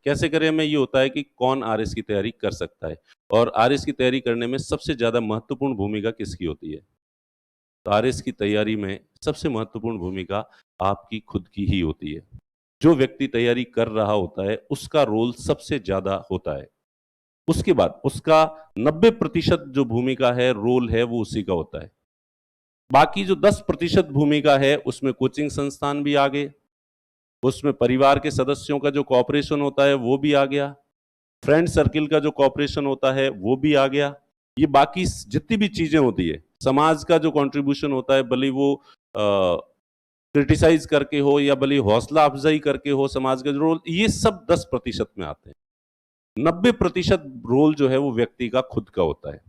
कैसे करें में ये होता है कि कौन आरएस की तैयारी कर सकता है और आरएस की तैयारी करने में सबसे ज़्यादा महत्वपूर्ण भूमिका किसकी होती है? तो आरएस की तैयारी में सबसे महत्वपूर्ण भूमिका आपकी खुद की ही होती है। जो व्यक्ति तैयारी कर रहा होता है, उसका रोल सबसे ज़्यादा होता है। उसके बाद उसका 90% जो भूमिका है, रोल है, वो उसी का होता है। बाकी जो 10% भूमिका है, उसमें कोचिंग संस्थान भी आ गए, उसमें परिवार के सदस्यों का जो कोऑपरेशन होता है, वो भी आ गया। फ्रेंड सर्किल का जो कॉपरेशन होता है वो भी आ गया। ये बाकी जितनी भी चीजें होती है, समाज का जो कंट्रीब्यूशन होता है, भले वो क्रिटिसाइज करके हो या भले हौसला अफजाई करके हो, समाज का जो रोल, ये सब 10% में आते हैं। 90% रोल जो है वो व्यक्ति का खुद का होता है।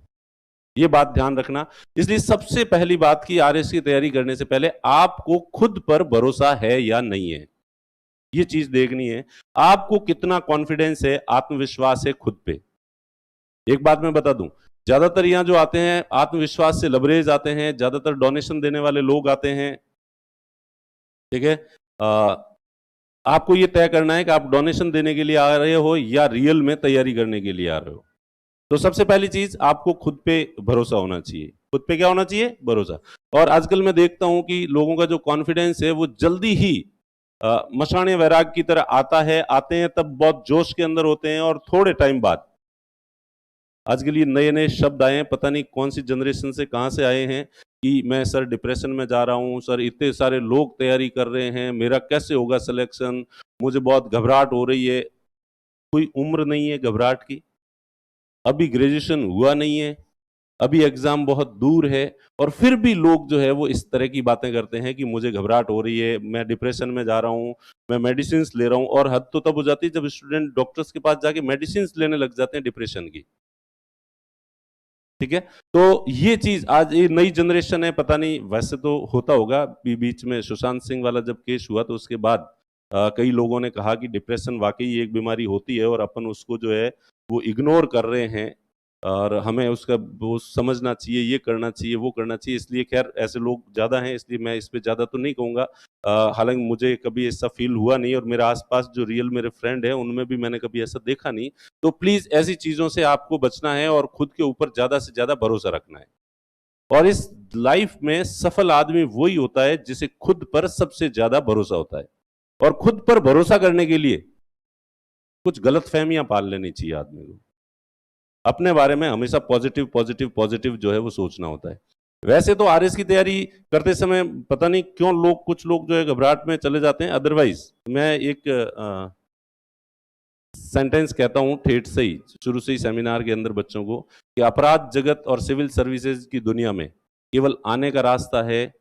ये बात ध्यान रखना। इसलिए सबसे पहली बात कि आरएस की तैयारी करने से पहले आपको खुद पर भरोसा है या नहीं है, ये चीज देखनी है। आपको कितना कॉन्फिडेंस है, आत्मविश्वास है खुद पे। एक बात मैं बता दूं, ज्यादातर यहां जो आते हैं आत्मविश्वास से लबरेज आते हैं, ज्यादातर डोनेशन देने वाले लोग आते हैं, ठीक है। आपको ये तय करना है कि आप डोनेशन देने के लिए आ रहे हो या रियल में तैयारी करने के लिए आ रहे हो। तो सबसे पहली चीज, आपको खुद पे भरोसा होना चाहिए। खुद पे क्या होना चाहिए? भरोसा। और आजकल मैं देखता हूं कि लोगों का जो कॉन्फिडेंस है वो जल्दी ही मशाणे वैराग की तरह आता है। आते हैं तब बहुत जोश के अंदर होते हैं और थोड़े टाइम बाद, आजकल ये नए नए शब्द आए हैं, पता नहीं कौन सी जनरेशन से कहां से आए हैं, कि मैं सर डिप्रेशन में जा रहा हूं, सर इतने सारे लोग तैयारी कर रहे हैं, मेरा कैसे होगा सिलेक्शन, मुझे बहुत घबराहट हो रही है। कोई उम्र नहीं है घबराहट की, अभी ग्रेजुएशन हुआ नहीं है, अभी एग्जाम बहुत दूर है, और फिर भी लोग जो है वो इस तरह की बातें करते हैं कि मुझे घबराहट हो रही है, मैं डिप्रेशन में जा रहा हूं, मैं मेडिसिन ले रहा हूं। और हद तो तब हो जाती है जब स्टूडेंट डॉक्टर्स के पास जाके मेडिसिन लेने लग जाते हैं डिप्रेशन की, ठीक है। तो ये चीज आज ये नई जनरेशन है, पता नहीं, वैसे तो होता होगा। बीच में सुशांत सिंह वाला जब केस हुआ तो उसके बाद कई लोगों ने कहा कि डिप्रेशन वाकई एक बीमारी होती है और अपन उसको जो है वो इग्नोर कर रहे हैं, और हमें उसका वो समझना चाहिए, ये करना चाहिए, वो करना चाहिए। इसलिए खैर ऐसे लोग ज्यादा हैं, इसलिए मैं इस पे ज्यादा तो नहीं कहूंगा। हालांकि मुझे कभी ऐसा फील हुआ नहीं, और मेरे आसपास जो रियल मेरे फ्रेंड हैं उनमें भी मैंने कभी ऐसा देखा नहीं। तो प्लीज ऐसी चीजों से आपको बचना है और खुद के ऊपर ज्यादा से ज्यादा भरोसा रखना है। और इस लाइफ में सफल आदमी वही होता है जिसे खुद पर सबसे ज्यादा भरोसा होता है। और खुद पर भरोसा करने के लिए कुछ गलत फहमियां पाल लेनी चाहिए आदमी को। अपने बारे में हमेशा पॉजिटिव पॉजिटिव पॉजिटिव जो है वो सोचना होता है। वैसे तो आरएस की तैयारी करते समय पता नहीं क्यों लोग, कुछ लोग जो है घबराहट में चले जाते हैं। अदरवाइज मैं एक सेंटेंस कहता हूं ठेठ से ही, शुरू से ही सेमिनार के अंदर बच्चों को, कि अपराध जगत और सिविल सर्विसेज की दुनिया में केवल आने का रास्ता है,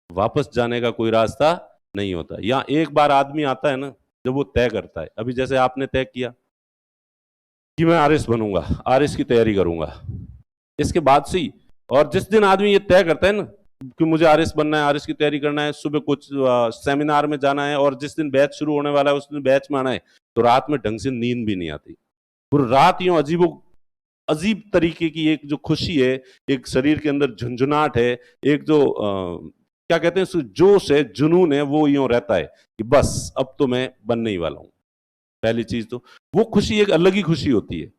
वापस जाने का कोई रास्ता नहीं होता। यहाँ एक बार आदमी आता है ना, जब वो तय करता है, अभी जैसे आपने तय किया कि मैं आरएस बनूंगा, आरएस की तैयारी करूंगा, इसके बाद से ही, और जिस दिन आदमी ये तय करता है ना कि मुझे आरएस बनना है, आरएस की तैयारी करना है, सुबह कुछ सेमिनार में जाना है, और जिस दिन बैच शुरू होने वाला है उस दिन बैच में आना है, तो रात में ढंग से नींद भी नहीं आती। पूरी रात यूं अजीब तरीके की एक जो खुशी है, एक शरीर के अंदर झुंझुनाहट है, एक जो क्या कहते हैं जोश है, जुनून है, वो यूं रहता है कि बस अब तो मैं बनने ही वाला हूं। पहली चीज तो वो खुशी एक अलग ही खुशी होती है।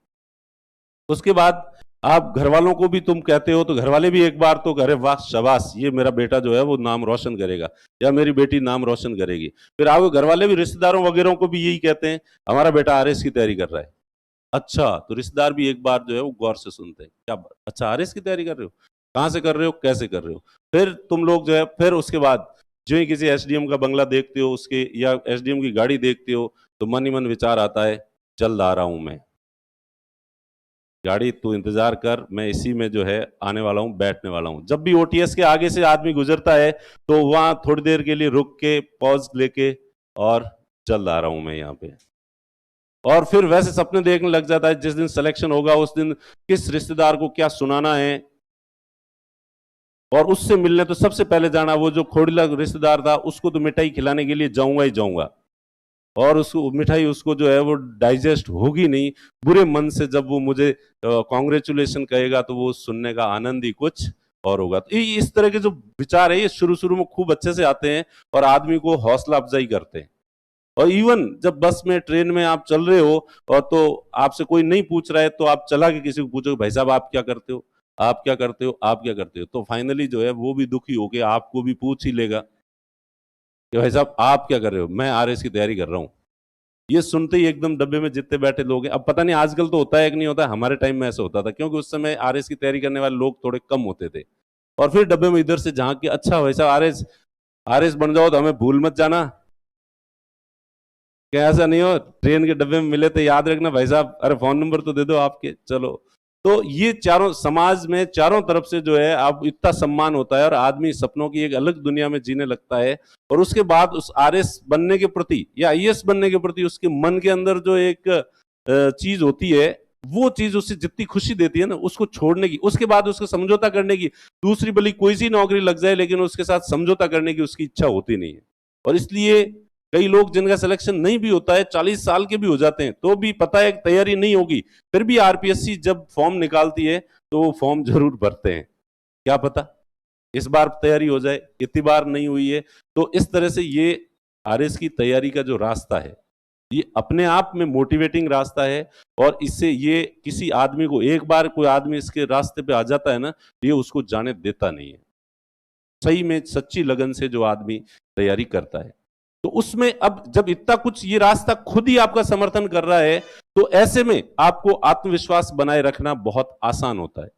उसके बाद आप घर वालों को भी तुम कहते हो तो घर वाले भी एक बार तो करे, वाह शाबाश, ये मेरा बेटा जो है वो नाम रोशन करेगा, या मेरी बेटी नाम रोशन करेगी। फिर आपके घर वाले भी रिश्तेदारों वगैरह को भी यही कहते हैं, हमारा बेटा आरएस की तैयारी कर रहा है। अच्छा, तो रिश्तेदार भी एक बार जो है वो गौर से सुनते हैं, क्या बात, अच्छा आरएस की तैयारी कर रहे हो, कहाँ से कर रहे हो, कैसे कर रहे हो। फिर तुम लोग जो है, फिर उसके बाद जो ही किसी एसडीएम का बंगला देखते हो, उसके या एसडीएम की गाड़ी देखते हो, तो मन ही मन विचार आता है, जल्द आ रहा हूं मैं, गाड़ी तू इंतजार कर, मैं इसी में जो है आने वाला हूं, बैठने वाला हूं। जब भी ओटीएस के आगे से आदमी गुजरता है तो वहां थोड़ी देर के लिए रुक के पॉज लेके, और जल्द आ रहा हूं मैं यहाँ पे। और फिर वैसे सपने देखने लग जाता है, जिस दिन सिलेक्शन होगा उस दिन किस रिश्तेदार को क्या सुनाना है, और उससे मिलने तो सबसे पहले जाना, वो जो खोड़िला रिश्तेदार था उसको तो मिठाई खिलाने के लिए जाऊंगा ही जाऊंगा, और उसको मिठाई उसको जो है वो डाइजेस्ट होगी नहीं। बुरे मन से जब वो मुझे कॉन्ग्रेचुलेशन कहेगा तो वो सुनने का आनंद ही कुछ और होगा। तो इस तरह के जो विचार है ये शुरू शुरू में खूब अच्छे से आते हैं और आदमी को हौसला अफजाई करते हैं। और इवन जब बस में ट्रेन में आप चल रहे हो और तो आपसे कोई नहीं पूछ रहा है तो आप चला के किसी को पूछो भाई साहब आप क्या करते हो, आप क्या करते हो, आप क्या करते हो, तो फाइनली जो है वो भी दुखी होके आपको भी पूछ ही लेगा कि भाई साहब आप क्या कर रहे हो, मैं आरएस की तैयारी कर रहा हूं। ये सुनते ही एकदम डब्बे में जितने बैठे लोग हैं, अब पता नहीं आजकल तो होता है कि नहीं होता है, हमारे टाइम में ऐसा होता था क्योंकि उस समय आरएस की तैयारी करने वाले लोग थोड़े कम होते थे। और फिर डब्बे में इधर से झांक के अच्छा भाई साहब आरएस आरएस बन जाओ तो हमें भूल मत जाना, क्या ऐसा नहीं हो ट्रेन के डब्बे में मिले तो याद रखना भाई साहब, अरे फोन नंबर तो दे दो आपके, चलो। तो ये चारों समाज में चारों तरफ से जो है अब इतना सम्मान होता है और आदमी सपनों की एक अलग दुनिया में जीने लगता है। और उसके बाद उस आरएस बनने के प्रति या आईएएस बनने के प्रति उसके मन के अंदर जो एक चीज होती है, वो चीज उससे जितनी खुशी देती है ना, उसको छोड़ने की, उसके बाद उसको समझौता करने की, दूसरी भली कोई सी नौकरी लग जाए लेकिन उसके साथ समझौता करने की उसकी इच्छा होती नहीं है। और इसलिए कई लोग जिनका सिलेक्शन नहीं भी होता है, 40 साल के भी हो जाते हैं, तो भी पता है तैयारी नहीं होगी, फिर भी आरपीएससी जब फॉर्म निकालती है तो वो फॉर्म जरूर भरते हैं, क्या पता इस बार तैयारी हो जाए, इतनी बार नहीं हुई है। तो इस तरह से ये आरएस की तैयारी का जो रास्ता है, ये अपने आप में मोटिवेटिंग रास्ता है। और इससे ये किसी आदमी को, एक बार कोई आदमी इसके रास्ते पे आ जाता है ना, ये उसको जाने देता नहीं है। सही में सच्ची लगन से जो आदमी तैयारी करता है, तो उसमें अब जब इतना कुछ ये रास्ता खुद ही आपका समर्थन कर रहा है, तो ऐसे में आपको आत्मविश्वास बनाए रखना बहुत आसान होता है।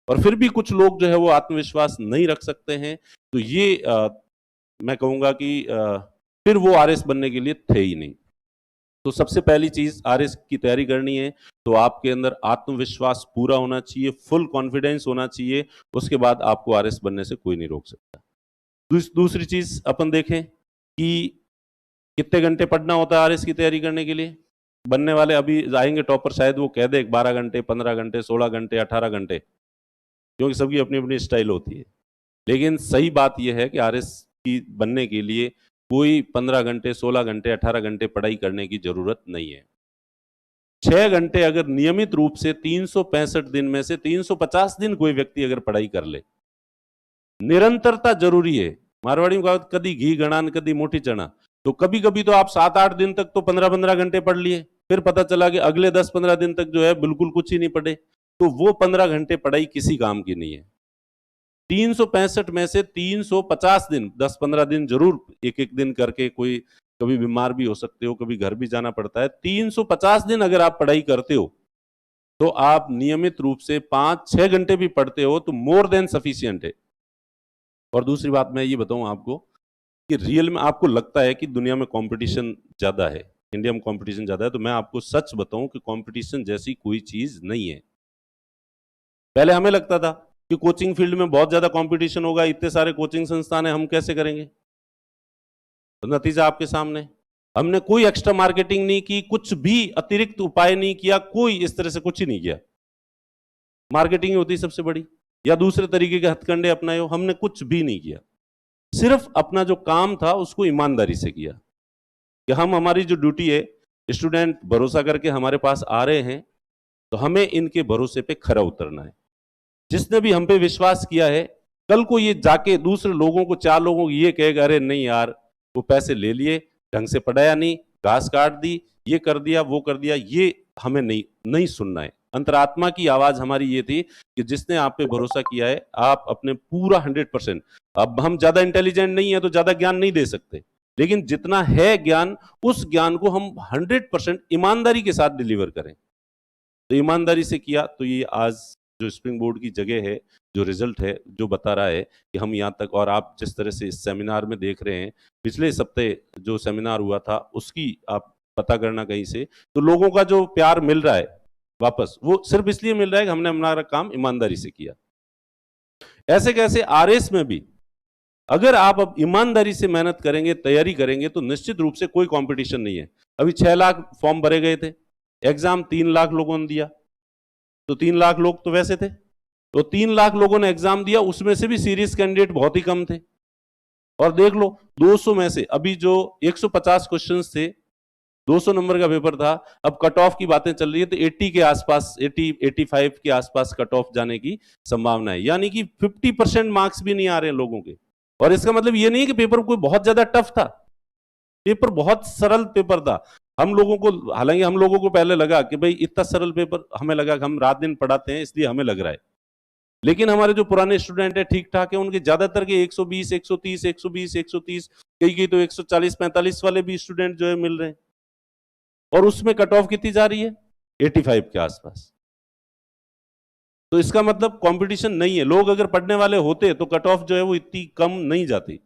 और फिर भी कुछ लोग जो है वो आत्मविश्वास नहीं रख सकते हैं, तो ये मैं कहूंगा कि फिर वो आरएस बनने के लिए थे ही नहीं। तो सबसे पहली चीज आरएस की तैयारी करनी है तो आपके अंदर आत्मविश्वास पूरा होना चाहिए, फुल कॉन्फिडेंस होना चाहिए, उसके बाद आपको आरएस बनने से कोई नहीं रोक सकता। दूसरी चीज अपन देखें कि कितने घंटे पढ़ना होता है आरएस की तैयारी करने के लिए। बनने वाले अभी आएंगे टॉपर, शायद वो कह दे 12 घंटे, 15 घंटे, 16 घंटे, 18 घंटे, क्योंकि सबकी अपनी अपनी स्टाइल होती है। लेकिन सही बात यह है कि आरएस की बनने के लिए कोई 15 घंटे, 16 घंटे, 18 घंटे पढ़ाई करने की जरूरत नहीं है। 6 घंटे अगर नियमित रूप से 365 दिन में से 350 दिन कोई व्यक्ति अगर पढ़ाई कर ले, निरंतरता जरूरी है। मारवाड़ी में कहावत, कदी घी गणान कदी मोटी चना। तो कभी कभी तो आप 7-8 दिन तक तो 15-15 घंटे पढ़ लिए, फिर पता चला कि अगले 10-15 दिन तक जो है बिल्कुल कुछ ही नहीं पढ़े, तो वो 15 घंटे पढ़ाई किसी काम की नहीं है। 365 में से 350 दिन, 10-15 दिन जरूर एक एक दिन करके, कोई कभी बीमार भी हो सकते हो, कभी घर भी जाना पड़ता है, 350 दिन अगर आप पढ़ाई करते हो तो आप नियमित रूप से 5-6 घंटे भी पढ़ते हो तो मोर देन सफिशियंट है। और दूसरी बात मैं ये बताऊं आपको कि रियल में आपको लगता है कि दुनिया में कंपटीशन ज्यादा है, इंडिया में कंपटीशन ज्यादा है, तो मैं आपको सच बताऊं कि कंपटीशन जैसी कोई चीज नहीं है। पहले हमें लगता था कि कोचिंग फील्ड में बहुत ज्यादा कंपटीशन होगा, इतने सारे कोचिंग संस्थान है, हम कैसे करेंगे। तो नतीजा आपके सामने, हमने कोई एक्स्ट्रा मार्केटिंग नहीं की, कुछ भी अतिरिक्त उपाय नहीं किया, कोई इस तरह से कुछ ही नहीं किया। मार्केटिंग होती सबसे बड़ी, या दूसरे तरीके के हथकंडे अपनाए हो, हमने कुछ भी नहीं किया। सिर्फ अपना जो काम था उसको ईमानदारी से किया कि हम, हमारी जो ड्यूटी है, स्टूडेंट भरोसा करके हमारे पास आ रहे हैं तो हमें इनके भरोसे पे खरा उतरना है। जिसने भी हम पे विश्वास किया है, कल को ये जाके दूसरे लोगों को, 4 लोगों को ये कहेगा अरे नहीं यार वो पैसे ले लिए, ढंग से पढ़ाया नहीं, घास काट दी, ये कर दिया, वो कर दिया, ये हमें नहीं सुनना है। अंतरात्मा की आवाज हमारी ये थी कि जिसने आप पे भरोसा किया है, आप अपने पूरा 100%, अब हम ज्यादा इंटेलिजेंट नहीं है तो ज्यादा ज्ञान नहीं दे सकते, लेकिन जितना है ज्ञान, उस ज्ञान को हम 100% ईमानदारी के साथ डिलीवर करें। तो ईमानदारी से किया तो ये आज जो स्प्रिंग बोर्ड की जगह है, जो रिजल्ट है, जो बता रहा है कि हम यहाँ तक, और आप जिस तरह से इस सेमिनार में देख रहे हैं, पिछले हफ्ते जो सेमिनार हुआ था उसकी आप पता करना कहीं से, तो लोगों का जो प्यार मिल रहा है वापस, वो सिर्फ इसलिए मिल रहा है कि हमने हमारा काम ईमानदारी से किया। ऐसे कैसे आरएस में भी अगर आप अब ईमानदारी से मेहनत करेंगे, तैयारी करेंगे, तो निश्चित रूप से कोई कंपटीशन नहीं है। अभी 6 लाख फॉर्म भरे गए थे, एग्जाम 3 लाख लोगों ने दिया, तो 3 लाख लोग तो वैसे थे, तो 3 लाख लोगों ने एग्जाम दिया, उसमें से भी सीरियस कैंडिडेट बहुत ही कम थे। और देख लो 200 में से अभी जो 150 क्वेश्चंस थे, 200 नंबर का पेपर था, अब कट ऑफ की बातें चल रही है तो 80 के आसपास, 80-85 के आसपास कट ऑफ जाने की संभावना है, यानी कि 50% मार्क्स भी नहीं आ रहे हैं लोगों के। और इसका मतलब ये नहीं है कि पेपर कोई बहुत ज्यादा टफ था, पेपर बहुत सरल पेपर था। हम लोगों को, हालांकि हम लोगों को पहले लगा कि भाई इतना सरल पेपर, हमें लगा कि हम रात दिन पढ़ाते हैं इसलिए हमें लग रहा है, लेकिन हमारे जो पुराने स्टूडेंट है ठीक ठाक है, उनके ज्यादातर के 120, 130, 120, 130, कई तो 140, 45 वाले भी स्टूडेंट जो है मिल रहे हैं, और उसमें कट ऑफ कितनी जा रही है? 85 के आसपास। तो इसका मतलब कंपटीशन नहीं है। लोग अगर पढ़ने वाले होते तो कट ऑफ जो है वो इतनी कम नहीं जाती।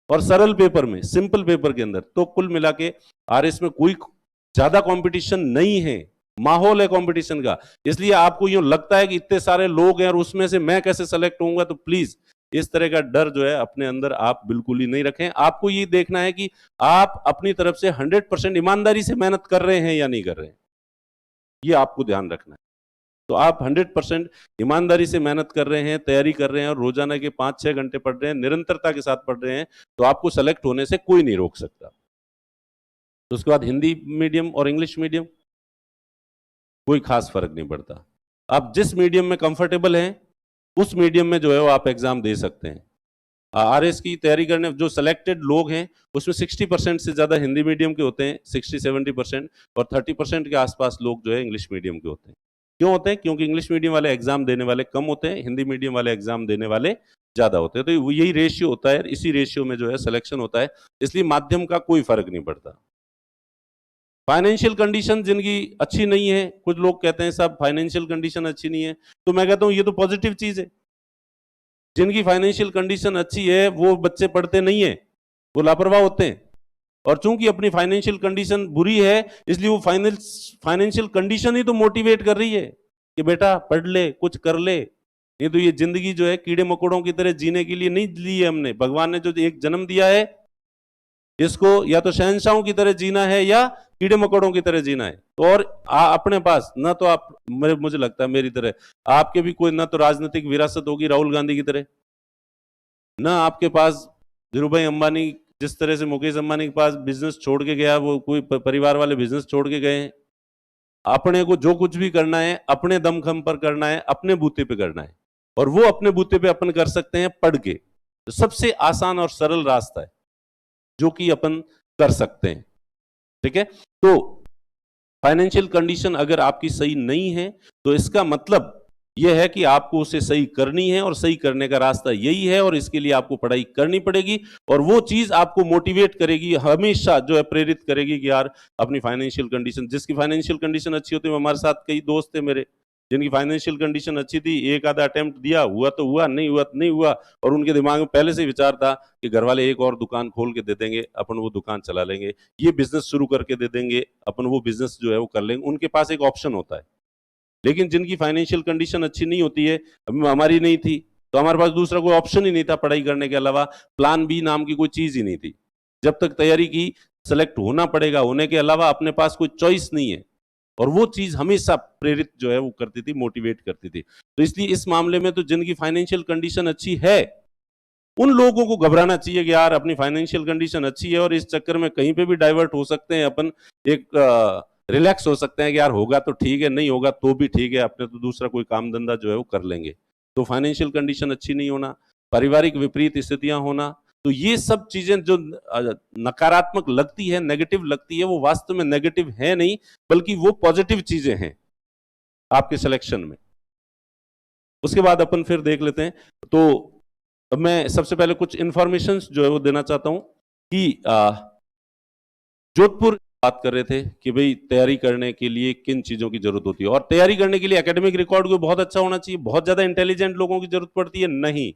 और सरल पेपर में, सिंपल पेपर के अंदर तो कुल मिला के आरएस में कोई ज्यादा कंपटीशन नहीं है, माहौल है कंपटीशन का। इसलिए आपको यूं लगता है कि इतने सारे लोग हैं और उसमें से मैं कैसे सेलेक्ट होऊंगा, तो प्लीज इस तरह का डर जो है अपने अंदर आप बिल्कुल ही नहीं रखें। आपको ये देखना है कि आप अपनी तरफ से 100% ईमानदारी से मेहनत कर रहे हैं या नहीं कर रहे हैं, ये आपको ध्यान रखना है। तो आप 100% ईमानदारी से मेहनत कर रहे हैं, तैयारी कर रहे हैं और रोजाना के 5-6 घंटे पढ़ रहे हैं, निरंतरता के साथ पढ़ रहे हैं, तो आपको सेलेक्ट होने से कोई नहीं रोक सकता। तो उसके बाद हिंदी मीडियम और इंग्लिश मीडियम, कोई खास फर्क नहीं पड़ता। आप जिस मीडियम में कंफर्टेबल हैं उस मीडियम में जो है वो आप एग्जाम दे सकते हैं। आरएस की तैयारी करने जो सिलेक्टेड लोग हैं उसमें 60% से ज्यादा हिंदी मीडियम के होते हैं, 60-70%, और 30% के आसपास लोग जो है इंग्लिश मीडियम के होते हैं। क्यों होते हैं? क्योंकि इंग्लिश मीडियम वाले एग्जाम देने वाले कम होते हैं, हिंदी मीडियम वाले एग्जाम देने वाले ज्यादा होते हैं। तो यही रेशियो होता है, इसी रेशियो में जो है सिलेक्शन होता है, इसलिए माध्यम का कोई फर्क नहीं पड़ता। फाइनेंशियल कंडीशन जिनकी अच्छी नहीं है, कुछ लोग कहते हैं साहब फाइनेंशियल कंडीशन अच्छी नहीं है, तो मैं कहता हूं ये तो पॉजिटिव चीज है। जिनकी फाइनेंशियल कंडीशन अच्छी है वो बच्चे पढ़ते नहीं है, वो लापरवाह होते हैं। और चूंकि अपनी फाइनेंशियल कंडीशन बुरी है इसलिए वो फाइनेंशियल कंडीशन ही तो मोटिवेट कर रही है कि बेटा पढ़ ले, कुछ कर ले। नहीं तो ये जिंदगी जो है कीड़े मकोड़ों की तरह जीने के लिए नहीं ली है हमने। भगवान ने जो एक जन्म दिया है इसको या तो शहंशाहों की तरह जीना है या कीड़े मकोड़ों की तरह जीना है। तो और अपने पास ना तो आप, मुझे लगता है मेरी तरह आपके भी कोई ना तो राजनीतिक विरासत होगी राहुल गांधी की तरह, ना आपके पास धीरू भाई अंबानी जिस तरह से मुकेश अंबानी के पास बिजनेस छोड़ के गया, वो कोई परिवार वाले बिजनेस छोड़ के गए हैं। अपने को जो कुछ भी करना है अपने दमखम पर करना है, अपने बूते पे करना है, और वो अपने बूते पे अपन कर सकते हैं पढ़ के। तो सबसे आसान और सरल रास्ता है जो कि अपन कर सकते हैं। ठीक है, तो फाइनेंशियल कंडीशन अगर आपकी सही नहीं है तो इसका मतलब यह है कि आपको उसे सही करनी है, और सही करने का रास्ता यही है, और इसके लिए आपको पढ़ाई करनी पड़ेगी। और वो चीज आपको मोटिवेट करेगी, हमेशा जो है प्रेरित करेगी कि यार अपनी फाइनेंशियल कंडीशन, जिसकी फाइनेंशियल कंडीशन अच्छी होती है, हमारे साथ कई दोस्त थे मेरे जिनकी फाइनेंशियल कंडीशन अच्छी थी, एक आधा अटेम्प्ट दिया, हुआ तो हुआ, नहीं हुआ तो नहीं हुआ, और उनके दिमाग में पहले से ही विचार था कि घर वाले एक और दुकान खोल के दे देंगे, अपन वो दुकान चला लेंगे, ये बिजनेस शुरू करके दे देंगे, अपन वो बिजनेस जो है वो कर लेंगे। उनके पास एक ऑप्शन होता है। लेकिन जिनकी फाइनेंशियल कंडीशन अच्छी नहीं होती है, हमारी नहीं थी, तो हमारे पास दूसरा कोई ऑप्शन ही नहीं था पढ़ाई करने के अलावा। प्लान बी नाम की कोई चीज ही नहीं थी। जब तक तैयारी की, सेलेक्ट होना पड़ेगा, होने के अलावा अपने पास कोई चॉइस नहीं है। और वो चीज हमेशा प्रेरित जो है वो करती थी, मोटिवेट करती थी। तो इसलिए इस मामले में तो जिनकी फाइनेंशियल कंडीशन अच्छी है उन लोगों को घबराना चाहिए कि यार अपनी फाइनेंशियल कंडीशन अच्छी है और इस चक्कर में कहीं पे भी डाइवर्ट हो सकते हैं, अपन एक रिलैक्स हो सकते हैं कि यार होगा तो ठीक है, नहीं होगा तो भी ठीक है, अपने तो दूसरा कोई काम धंधा जो है वो कर लेंगे। तो फाइनेंशियल कंडीशन अच्छी नहीं होना, पारिवारिक विपरीत स्थितियां होना, तो ये सब चीजें जो नकारात्मक लगती है, नेगेटिव लगती है, वो वास्तव में नेगेटिव है नहीं, बल्कि वो पॉजिटिव चीजें हैं आपके सिलेक्शन में। उसके बाद अपन फिर देख लेते हैं। तो अब मैं सबसे पहले कुछ इंफॉर्मेशन जो है वो देना चाहता हूं कि जोधपुर बात कर रहे थे कि भाई तैयारी करने के लिए किन चीजों की जरूरत होती है, और तैयारी करने के लिए एकेडमिक रिकॉर्ड को बहुत अच्छा होना चाहिए, बहुत ज्यादा इंटेलिजेंट लोगों की जरूरत पड़ती है नहीं।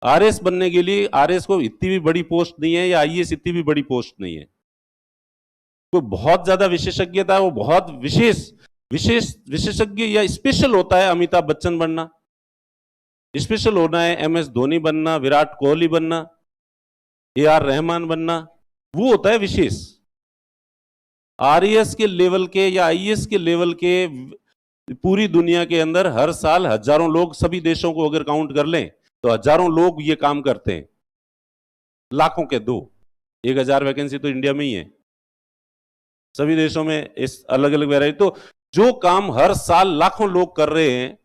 आरएस बनने के लिए आरएस को इतनी भी बड़ी पोस्ट नहीं है, या आईएएस इतनी भी बड़ी पोस्ट नहीं है। कोई बहुत ज्यादा विशेषज्ञता है, वो बहुत विशेषज्ञ या स्पेशल होता है अमिताभ बच्चन बनना, स्पेशल होना है एमएस धोनी बनना, विराट कोहली बनना, AR रहमान बनना, वो होता है विशेष। आरएएस के लेवल के या आईएएस के लेवल के पूरी दुनिया के अंदर हर साल हजारों लोग, सभी देशों को अगर काउंट कर लें तो हजारों लोग ये काम करते हैं, लाखों के 1000 वैकेंसी तो इंडिया में ही है, सभी देशों में इस अलग अलग वैरायटी। तो जो काम हर साल लाखों लोग कर रहे हैं,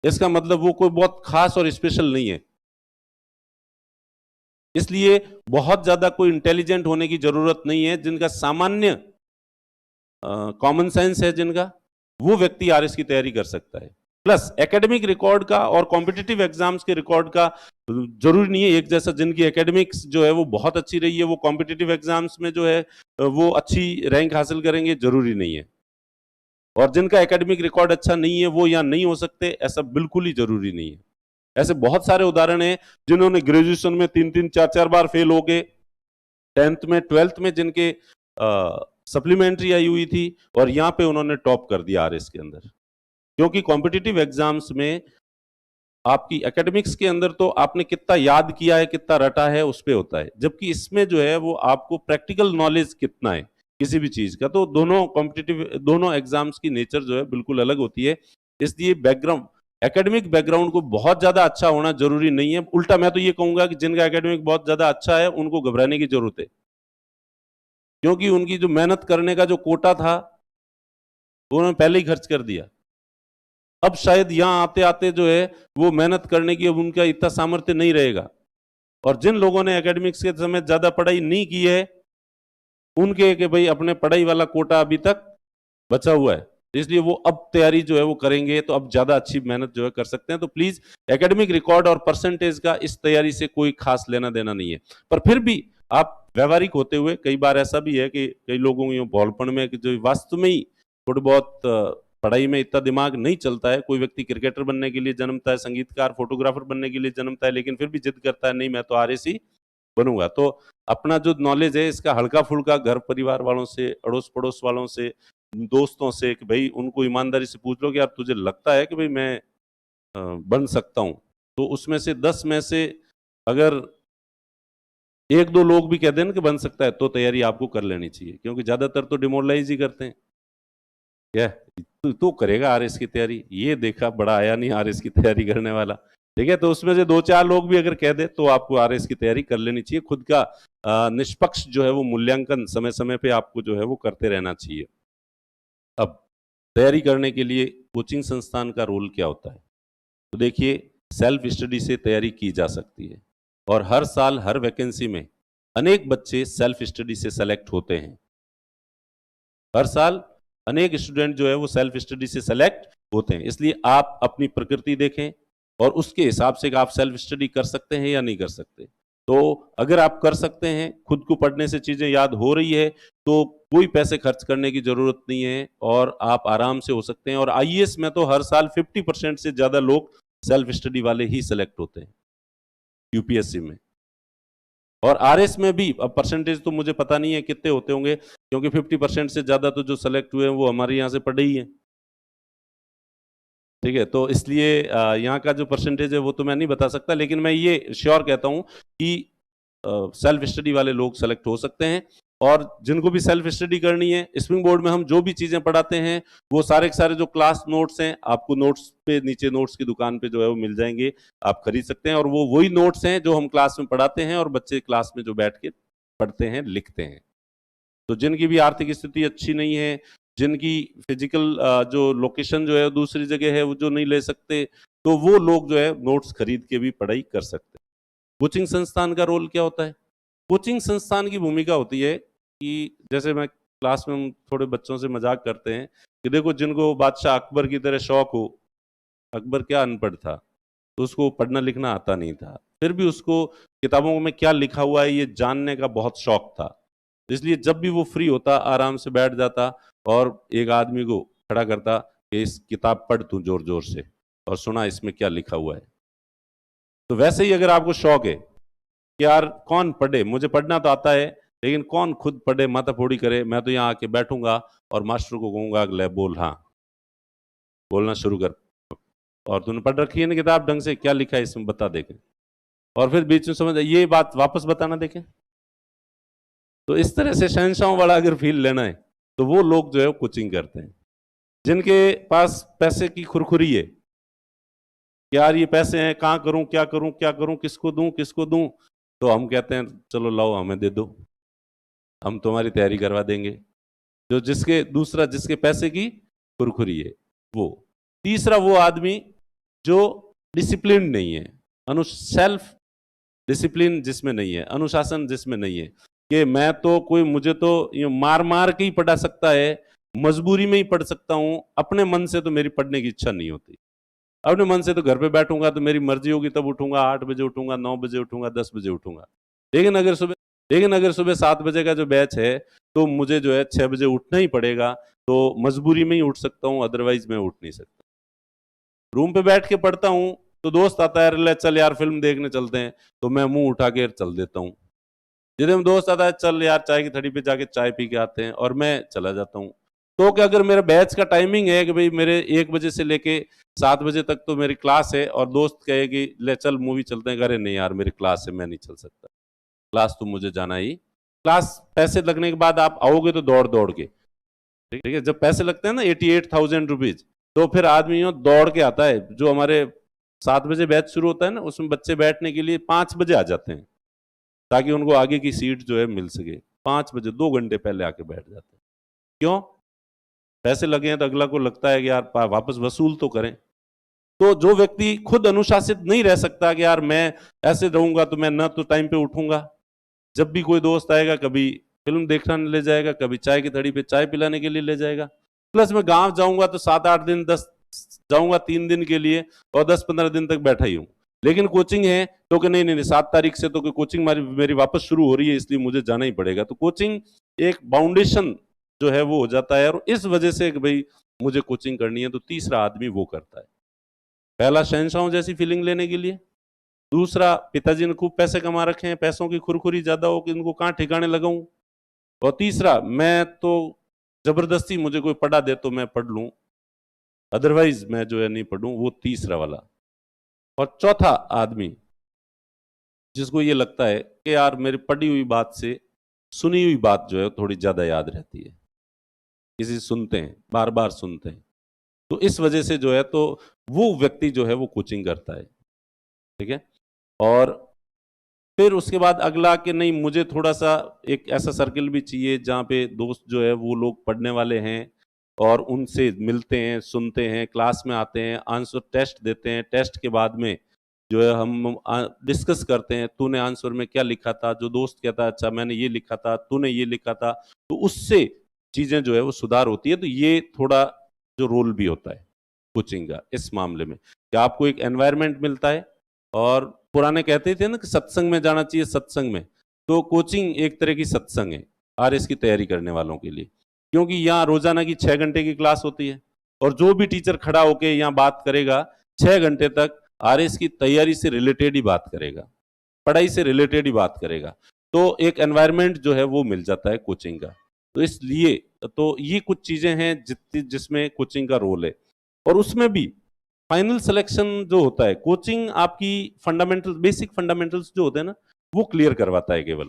इसका मतलब वो कोई बहुत खास और स्पेशल नहीं है। इसलिए बहुत ज्यादा कोई इंटेलिजेंट होने की जरूरत नहीं है। जिनका सामान्य कॉमन सेंस है, जिनका, वो व्यक्ति आरएस की तैयारी कर सकता है। प्लस एकेडमिक रिकॉर्ड का और कॉम्पिटिटिव एग्जाम्स के रिकॉर्ड का जरूरी नहीं है एक जैसा। जिनकी एकेडमिक्स जो है वो बहुत अच्छी रही है, वो कॉम्पिटिटिव एग्जाम्स में जो है वो अच्छी रैंक हासिल करेंगे, जरूरी नहीं है। और जिनका एकेडमिक रिकॉर्ड अच्छा नहीं है वो यहाँ नहीं हो सकते, ऐसा बिल्कुल ही जरूरी नहीं है। ऐसे बहुत सारे उदाहरण हैं जिन्होंने ग्रेजुएशन में 3-3 4-4 बार फेल हो गए, 10th में 12th में जिनके सप्लीमेंट्री आई हुई थी, और यहाँ पे उन्होंने टॉप कर दिया आरएस के अंदर। क्योंकि कॉम्पिटिटिव एग्जाम्स में आपकी एकेडमिक्स के अंदर तो आपने कितना याद किया है, कितना रटा है, उस पे होता है, जबकि इसमें जो है वो आपको प्रैक्टिकल नॉलेज कितना है किसी भी चीज का। तो दोनों कॉम्पिटिटिव, दोनों एग्जाम्स की नेचर जो है बिल्कुल अलग होती है। इसलिए बैकग्राउंड, एकेडमिक बैकग्राउंड को बहुत ज्यादा अच्छा होना जरूरी नहीं है। उल्टा मैं तो ये कहूंगा कि जिनका एकेडमिक बहुत ज्यादा अच्छा है उनको घबराने की जरूरत है, क्योंकि उनकी जो मेहनत करने का जो कोटा था वो उन्होंने पहले ही खर्च कर दिया। अब शायद यहां आते आते जो है वो मेहनत करने की अब उनका इतना सामर्थ्य नहीं रहेगा। और जिन लोगों ने एकेडमिक्स के समय ज्यादा पढ़ाई नहीं की है, उनके कि भाई अपने पढ़ाई वाला कोटा अभी तक बचा हुआ है, इसलिए वो अब तैयारी जो है वो करेंगे तो अब ज्यादा अच्छी मेहनत जो है कर सकते हैं। तो प्लीज एकेडमिक रिकॉर्ड और परसेंटेज का इस तैयारी से कोई खास लेना देना नहीं है। पर फिर भी आप व्यवहारिक होते हुए, कई बार ऐसा भी है कि कई लोगों को भोलपन में कि जो वास्तव में ही थोड़ी बहुत पढ़ाई में इतना दिमाग नहीं चलता है। कोई व्यक्ति क्रिकेटर बनने के लिए जन्मता है, संगीतकार, फोटोग्राफर बनने के लिए जन्मता है, लेकिन फिर भी जिद करता है नहीं मैं तो आरएस ही बनूंगा। तो अपना जो नॉलेज है इसका हल्का फुल्का घर परिवार वालों से, अड़ोस पड़ोस वालों से, दोस्तों से, कि भाई उनको ईमानदारी से पूछ लो कि यार तुझे लगता है कि भाई मैं बन सकता हूं। तो उसमें से 10 में से अगर 1-2 लोग भी कह दें कि बन सकता है, तो तैयारी आपको कर लेनी चाहिए, क्योंकि ज्यादातर तो डिमोरलाइज ही करते हैं। क्या तू करेगा आरएस की तैयारी, ये देखा बड़ा आया नहीं आरएस की तैयारी करने वाला। ठीक है, तो उसमें से 2-4 लोग भी अगर कह दे तो आपको आरएस की तैयारी कर लेनी चाहिए। खुद का निष्पक्ष जो है वो मूल्यांकन समय समय पे आपको जो है वो करते रहना चाहिए। अब तैयारी करने के लिए कोचिंग संस्थान का रोल क्या होता है? तो देखिए, सेल्फ स्टडी से तैयारी की जा सकती है, और हर साल हर वैकेंसी में अनेक बच्चे सेल्फ स्टडी से सेलेक्ट होते हैं। हर साल अनेक स्टूडेंट जो है वो सेल्फ स्टडी से सेलेक्ट होते हैं। इसलिए आप अपनी प्रकृति देखें और उसके हिसाब से आप सेल्फ स्टडी कर सकते हैं या नहीं कर सकते। तो अगर आप कर सकते हैं, खुद को पढ़ने से चीजें याद हो रही है, तो कोई पैसे खर्च करने की जरूरत नहीं है और आप आराम से हो सकते हैं। और आईएएस में तो हर साल 50% से ज्यादा लोग सेल्फ स्टडी वाले ही सेलेक्ट होते हैं यूपीएससी में। और आरएस में भी अब परसेंटेज तो मुझे पता नहीं है कितने होते होंगे, क्योंकि 50% से ज्यादा तो जो सेलेक्ट हुए हैं वो हमारे यहाँ से पढ़े ही हैं। ठीक है, तो इसलिए यहाँ का जो परसेंटेज है वो तो मैं नहीं बता सकता, लेकिन मैं ये श्योर कहता हूँ कि सेल्फ स्टडी वाले लोग सेलेक्ट हो सकते हैं। और जिनको भी सेल्फ स्टडी करनी है, स्प्रिंग बोर्ड में हम जो भी चीजें पढ़ाते हैं वो सारे के सारे जो क्लास नोट्स हैं, आपको नोट्स पे नीचे नोट्स की दुकान पे जो है वो मिल जाएंगे, आप खरीद सकते हैं। और वो वही नोट्स हैं जो हम क्लास में पढ़ाते हैं और बच्चे क्लास में जो बैठ के पढ़ते हैं, लिखते हैं। तो जिनकी भी आर्थिक स्थिति अच्छी नहीं है, जिनकी फिजिकल जो लोकेशन जो है दूसरी जगह है, वो जो नहीं ले सकते, तो वो लोग जो है नोट्स खरीद के भी पढ़ाई कर सकते हैं। कोचिंग संस्थान का रोल क्या होता है? कोचिंग संस्थान की भूमिका होती है कि जैसे मैं क्लास में, हम थोड़े बच्चों से मजाक करते हैं कि देखो, जिनको बादशाह अकबर की तरह शौक हो, अकबर क्या अनपढ़ था, तो उसको पढ़ना लिखना आता नहीं था, फिर भी उसको किताबों में क्या लिखा हुआ है ये जानने का बहुत शौक था। इसलिए जब भी वो फ्री होता आराम से बैठ जाता और एक आदमी को खड़ा करता कि इस किताब पढ़ तू जोर जोर से और सुना इसमें क्या लिखा हुआ है। तो वैसे ही अगर आपको शौक है कि यार कौन पढ़े, मुझे पढ़ना तो आता है लेकिन कौन खुद पढ़े, माथा फोड़ी करे, मैं तो यहाँ आके बैठूंगा और मास्टर को कहूंगा ले बोल, हाँ बोलना शुरू कर, और तूने पढ़ रखी है ना किताब ढंग से, क्या लिखा है इसमें बता देखे, और फिर बीच में समझ ये बात वापस बताना देखे। तो इस तरह से शहंशाहों वाला अगर फील लेना है तो वो लोग जो है कोचिंग करते हैं। जिनके पास पैसे की खुरखुरी है, यार ये पैसे हैं, कहाँ करूं, क्या करूं, क्या करूं, किसको दूं, किसको दूं, तो हम कहते हैं चलो लाओ हमें दे दो, हम तुम्हारी तैयारी करवा देंगे। जो दूसरा जिसके पैसे की खुरखुरी है वो। तीसरा वो आदमी जो डिसिप्लिन नहीं है, सेल्फ डिसिप्लिन जिसमें नहीं है, अनुशासन जिसमें नहीं है, कि मैं तो कोई मुझे तो मार मार के ही पढ़ा सकता है, मजबूरी में ही पढ़ सकता हूं, अपने मन से तो मेरी पढ़ने की इच्छा नहीं होती। अपने मन से तो घर पे बैठूंगा तो मेरी मर्जी होगी तब उठूंगा, 8 बजे उठूंगा, 9 बजे उठूंगा, 10 बजे उठूंगा। लेकिन अगर सुबह लेकिन अगर सुबह 7 बजे का जो बैच है तो मुझे जो है 6 बजे उठना ही पड़ेगा। तो मजबूरी में ही उठ सकता हूँ, अदरवाइज मैं उठ नहीं सकता। रूम पे बैठ के पढ़ता हूँ तो दोस्त आता है, ले चल यार फिल्म देखने चलते हैं, तो मैं मुंह उठा के चल देता हूँ। जितने दोस्त आता है, चल यार चाय की थड़ी पे जाके चाय पी के आते हैं, और मैं चला जाता हूँ। तो क्या अगर मेरा बैच का टाइमिंग है कि भाई मेरे 1 बजे से लेके 7 बजे तक तो मेरी क्लास है, और दोस्त कहे कि ले चल मूवी चलते हैं, अरे नहीं यार मेरी क्लास है, मैं नहीं चल सकता, क्लास तो मुझे जाना ही। क्लास पैसे लगने के बाद आप आओगे तो दौड़ दौड़ के, ठीक है, जब पैसे लगते हैं ना 88,000 रुपीज, तो फिर आदमी दौड़ के आता है। जो हमारे 7 बजे बैच शुरू होता है ना, उसमें बच्चे बैठने के लिए 5 बजे आ जाते हैं, ताकि उनको आगे की सीट जो है मिल सके। 5 बजे 2 घंटे पहले आके बैठ जाते हैं। क्यों? पैसे लगे हैं तो अगला को लगता है कि यार वापस वसूल तो करें। तो जो व्यक्ति खुद अनुशासित नहीं रह सकता कि यार मैं ऐसे रहूंगा तो मैं ना तो टाइम पे उठूंगा, जब भी कोई दोस्त आएगा कभी फिल्म देखने ले जाएगा, कभी चाय की थड़ी पे चाय पिलाने के लिए ले जाएगा। प्लस मैं गांव जाऊंगा तो 7-8 दिन, 10 जाऊंगा 3 दिन के लिए, और 10-15 दिन तक बैठा ही हूँ। लेकिन कोचिंग है तो कि नहीं नहीं नहीं, 7 तारीख से तो कोचिंग मेरी वापस शुरू हो रही है, इसलिए मुझे जाना ही पड़ेगा। तो कोचिंग एक बाउंडेशन जो है वो हो जाता है, और इस वजह से कि भाई मुझे कोचिंग करनी है, तो तीसरा आदमी वो करता है। पहला शहंशाह जैसी फीलिंग लेने के लिए, दूसरा पिताजी ने खूब पैसे कमा रखे हैं, पैसों की खुरखुरी ज्यादा हो कि इनको कहाँ ठिकाने लगाऊं, और तीसरा मैं तो जबरदस्ती मुझे कोई पढ़ा दे तो मैं पढ़ लूं, अदरवाइज मैं जो है नहीं पढ़ूं, वो तीसरा वाला। और चौथा आदमी जिसको ये लगता है कि यार मेरी पढ़ी हुई बात से सुनी हुई बात जो है थोड़ी ज्यादा याद रहती है, किसी से सुनते हैं, बार बार सुनते हैं, तो इस वजह से जो है तो वो व्यक्ति जो है वो कोचिंग करता है, ठीक है। और फिर उसके बाद अगला कि नहीं, मुझे थोड़ा सा एक ऐसा सर्किल भी चाहिए जहाँ पे दोस्त जो है वो लोग पढ़ने वाले हैं, और उनसे मिलते हैं, सुनते हैं, क्लास में आते हैं, आंसर टेस्ट देते हैं, टेस्ट के बाद में जो है हम डिस्कस करते हैं, तूने आंसर में क्या लिखा था, जो दोस्त कहता है अच्छा मैंने ये लिखा था, तूने ये लिखा था, तो उससे चीजें जो है वो सुधार होती है। तो ये थोड़ा जो रोल भी होता है कोचिंग का इस मामले में, कि आपको एक एनवायरनमेंट मिलता है। और पुराने कहते थे ना कि सत्संग में जाना चाहिए, सत्संग में, तो कोचिंग एक तरह की सत्संग है आरएस की तैयारी करने वालों के लिए, क्योंकि यहाँ रोजाना की 6 घंटे की क्लास होती है, और जो भी टीचर खड़ा होके यहाँ बात करेगा 6 घंटे तक आरएस की तैयारी से रिलेटेड ही बात करेगा, पढ़ाई से रिलेटेड ही बात करेगा। तो एक एनवायरनमेंट जो है वो मिल जाता है कोचिंग का। तो इसलिए तो ये कुछ चीजें हैं जिसमें कोचिंग का रोल है। और उसमें भी फाइनल सिलेक्शन जो होता है, कोचिंग आपकी फंडामेंटल बेसिक फंडामेंटल्स जो होते हैं ना वो क्लियर करवाता है केवल।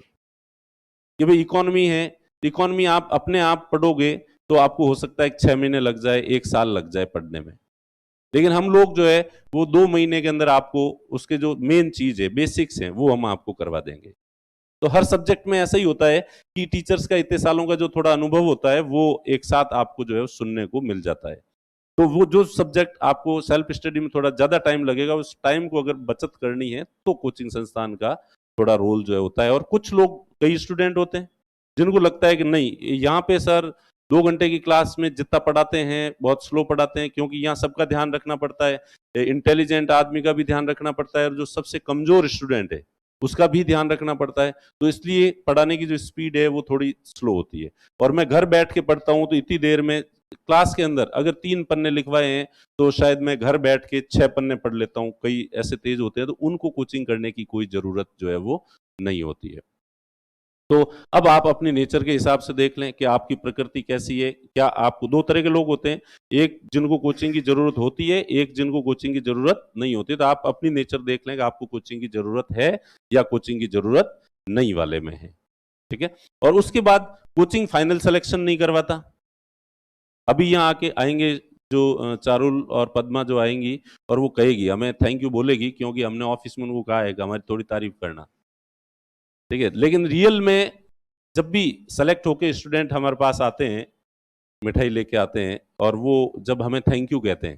कि भाई इकोनॉमी है, इकोनॉमी आप अपने आप पढ़ोगे तो आपको हो सकता है 6 महीने लग जाए, 1 साल लग जाए पढ़ने में। लेकिन हम लोग जो है वो 2 महीने के अंदर आपको उसके जो मेन चीज है, बेसिक्स हैं, वो हम आपको करवा देंगे। तो हर सब्जेक्ट में ऐसा ही होता है कि टीचर्स का इतने सालों का जो थोड़ा अनुभव होता है वो एक साथ आपको जो है सुनने को मिल जाता है। तो वो जो सब्जेक्ट आपको सेल्फ स्टडी में थोड़ा ज्यादा टाइम लगेगा, उस टाइम को अगर बचत करनी है तो कोचिंग संस्थान का थोड़ा रोल जो है होता है। और कुछ लोग, कई स्टूडेंट होते हैं जिनको लगता है कि नहीं, यहाँ पे सर 2 घंटे की क्लास में जितना पढ़ाते हैं बहुत स्लो पढ़ाते हैं, क्योंकि यहाँ सबका ध्यान रखना पड़ता है, इंटेलिजेंट आदमी का भी ध्यान रखना पड़ता है, और जो सबसे कमजोर स्टूडेंट है उसका भी ध्यान रखना पड़ता है। तो इसलिए पढ़ाने की जो स्पीड है वो थोड़ी स्लो होती है। और मैं घर बैठ के पढ़ता हूँ तो इतनी देर में क्लास के अंदर अगर 3 पन्ने लिखवाए हैं तो शायद मैं घर बैठ के 6 पन्ने पढ़ लेता हूँ, कई ऐसे तेज होते हैं, तो उनको कोचिंग करने की कोई जरूरत जो है वो नहीं होती है। तो अब आप अपनी नेचर के हिसाब से देख लें कि आपकी प्रकृति कैसी है। क्या आपको, 2 तरह के लोग होते हैं, एक जिनको कोचिंग की जरूरत होती है, एक जिनको कोचिंग की जरूरत नहीं होती। तो आप अपनी नेचर देख लें कि आपको कोचिंग की जरूरत है या कोचिंग की जरूरत नहीं वाले में है, ठीक है। और उसके बाद कोचिंग फाइनल सिलेक्शन नहीं करवाता। अभी यहाँ आके आएंगे जो चारुल और पद्मा जो आएंगी, और वो कहेगी, हमें थैंक यू बोलेगी, क्योंकि हमने ऑफिस में उनको कहा है कि हमारी थोड़ी तारीफ करना, ठीक है। लेकिन रियल में जब भी सेलेक्ट होके स्टूडेंट हमारे पास आते हैं, मिठाई लेके आते हैं, और वो जब हमें थैंक यू कहते हैं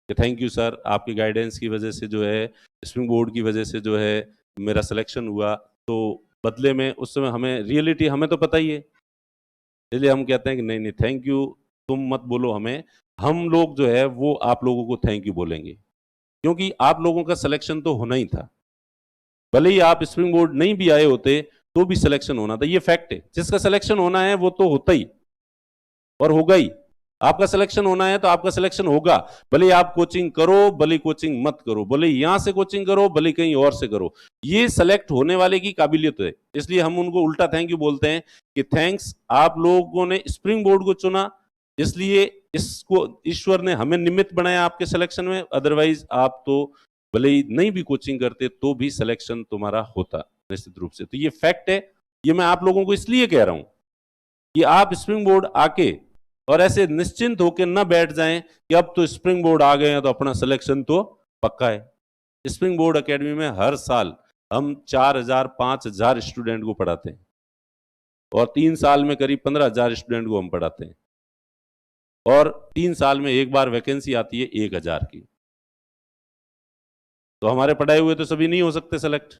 कि थैंक यू सर, आपकी गाइडेंस की वजह से जो है, स्प्रिंग बोर्ड की वजह से जो है मेरा सिलेक्शन हुआ, तो बदले में उस समय हमें रियलिटी हमें तो पता ही है, इसलिए हम कहते हैं कि नहीं नहीं थैंक यू, तुम मत बोलो हमें, हम लोग जो है वो आप लोगों को थैंक यू बोलेंगे, क्योंकि आप लोगों का सिलेक्शन तो होना ही था। भले ही आप स्प्रिंग बोर्ड नहीं भी आए होते तो भी सिलेक्शन होना था, ये फैक्ट है। जिसका सिलेक्शन होना है वो तो होता ही और होगा ही। आपका सिलेक्शन होना है तो आपका सिलेक्शन होगा, भले ही आप कोचिंग करो, भले कोचिंग मत करो, भले यहां से कोचिंग करो, भले कहीं और से करो, ये सेलेक्ट होने वाले की काबिलियत है। इसलिए हम उनको उल्टा थैंक यू बोलते हैं कि थैंक्स, आप लोगों ने स्प्रिंग बोर्ड को चुना, इसलिए इसको ईश्वर ने हमें निमित्त बनाया आपके सिलेक्शन में, अदरवाइज आप तो भले ही नहीं भी कोचिंग करते तो भी सिलेक्शन तुम्हारा होता निश्चित रूप से। तो ये फैक्ट है, ये मैं आप लोगों को इसलिए कह रहा हूं कि आप स्प्रिंग बोर्ड आके और ऐसे निश्चिंत होकर न बैठ जाएं कि अब तो स्प्रिंग बोर्ड आ गए हैं तो अपना सिलेक्शन तो पक्का है। स्प्रिंग बोर्ड एकेडमी में हर साल हम 4000 5000 स्टूडेंट को पढ़ाते हैं और 3 साल में करीब 15000 स्टूडेंट को हम पढ़ाते हैं और 3 साल में एक बार वैकेंसी आती है 1000 की। तो हमारे पढ़ाए हुए तो सभी नहीं हो सकते सेलेक्ट,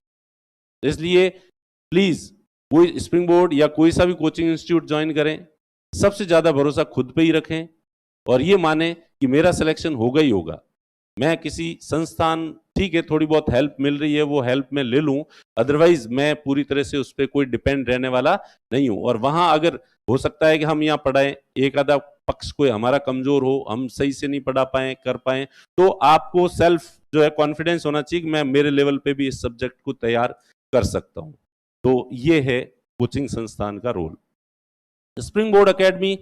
इसलिए प्लीज कोई स्प्रिंग बोर्ड या कोई सा भी कोचिंग इंस्टीट्यूट ज्वाइन करें, सबसे ज्यादा भरोसा खुद पे ही रखें और ये माने कि मेरा सिलेक्शन होगा ही होगा। मैं किसी संस्थान, ठीक है थोड़ी बहुत हेल्प मिल रही है वो हेल्प मैं ले लूं, अदरवाइज मैं पूरी तरह से उस पर कोई डिपेंड रहने वाला नहीं हूं। और वहां अगर हो सकता है कि हम यहाँ पढ़ाएं, एक आधा पक्ष कोई हमारा कमजोर हो, हम सही से नहीं पढ़ा पाए कर पाए, तो आपको सेल्फ जो है कॉन्फिडेंस होना चाहिए कि मैं मेरे लेवल पे भी इस सब्जेक्ट को तैयार कर सकता हूं। तो ये है कोचिंग संस्थान का रोल। Spring board academy